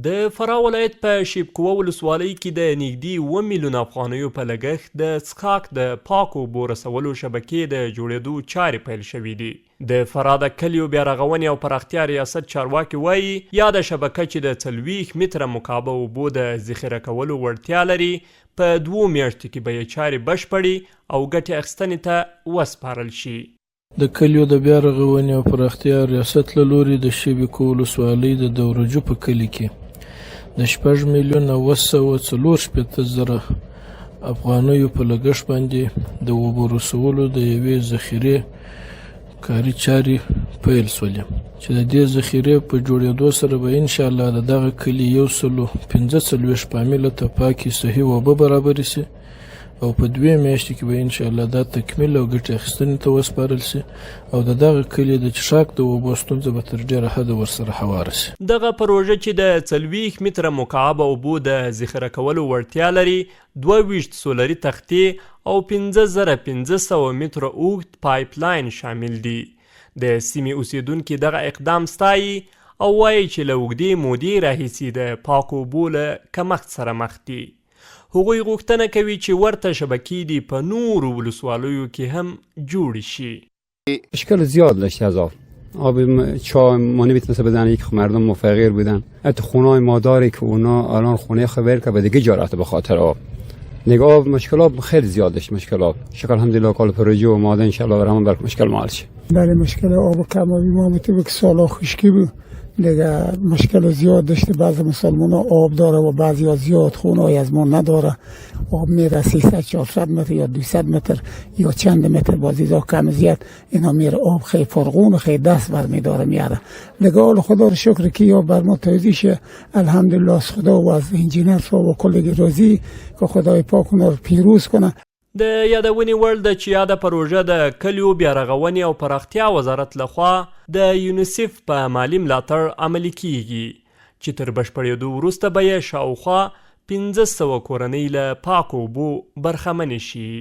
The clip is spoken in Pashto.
د فراه ولایت په شیبکوه ولسوالۍ کې د نږدې 7 میلیون افغانیو په لګښت د څښاک د پاکو اوبو رسولو شبکې د جوړېدو چارې پیل شوې دي. د فراه د کلیو بیارغونې او پراختیا ریاست چارواکي وایي یاده شبکه چې د 40 متره مکعب اوبو د ذخیره کولو وړتیا لري په 2 میاشتو کې به یې چارې بشپړې او ګټې اخیستنې ته وسپارل شي. د کلیو د بیارغونې او پراختیا ریاست له لوري د شیبکوه ولسوالۍ د دورجو په کلي کې د 6 میلیون 944 افغانیو په لګښت باندې د اوبو رسولو د یوې ذخیرې کاري چارې پیل شولې چې د دې ذخیرې په جوړېدو سره به انشاءالله د دغه کلي 145 فامیله ته پاکې صحي اوبه برابرې شي او په 2 میاشتې کې به انشاءالله دا تکمیل او ګټې اخیستنې ته وسپارل شي او د دغه کلي د څښاک د اوبو ستونزه به تر ډېره حده ورسره هواره شي. دغه پروژه چې د 40 متره مکعب اوبو د ذخیره کولو وړتیا لري 22 سولري تختې او 5500 متره اوږد پایپ لاین شامل دي. د سیمې اوسیدونکي دغه اقدام ستایي او وایي چې له اوږدې مودې راهیسې د پاکو اوبو له کمښت سره مخ دي. هغوی غوښتنه کوي چې ورته شبکې دي په نورو ولسوالیو کې هم جوړ شي. اشکال زیاد داشته از آب چای ما نمیتونسته بدن، یک مردم فقیر بودن، حتی خونه‌های ما داره که اونا الان خونه خبر که به دیگه جا رفته به خاطر آب. نگاه مشکلات خیلی زیاد داشت. مشکلات شکل الحمدلله کال پروژه و ماده ان شاء الله برام بر مشکل حل شه. بله مشکل آب کمابی ما متو که سالا خشکی بود دیگه مشکل زیاد داشته. بعضی مسلمان آب داره و بعضی ها زیاد خونه از ما نداره. آب میره 300-400 متر یا 200 متر یا چند متر بازیزا کم زیاد اینا میره آب خیلی فرغون خیلی دست بر میداره میاره. دیگه خدا رو شکر که یا بر ما توزیشه الحمدلله از خدا و از انجینر صاحب و کلیگ روزی که خدای پاک اونها رو پیروز کنه. د یادونې وړ ده چې یاده پروژه د کلیو بیارغونې او پراختیا وزارت لخوا د یونیسف په مالي ملاتړ عملي کیږي چې تر بشپړېدو وروسته به یې شاوخوا 1500 کورنۍ له پاکو اوبو برخمنې شي.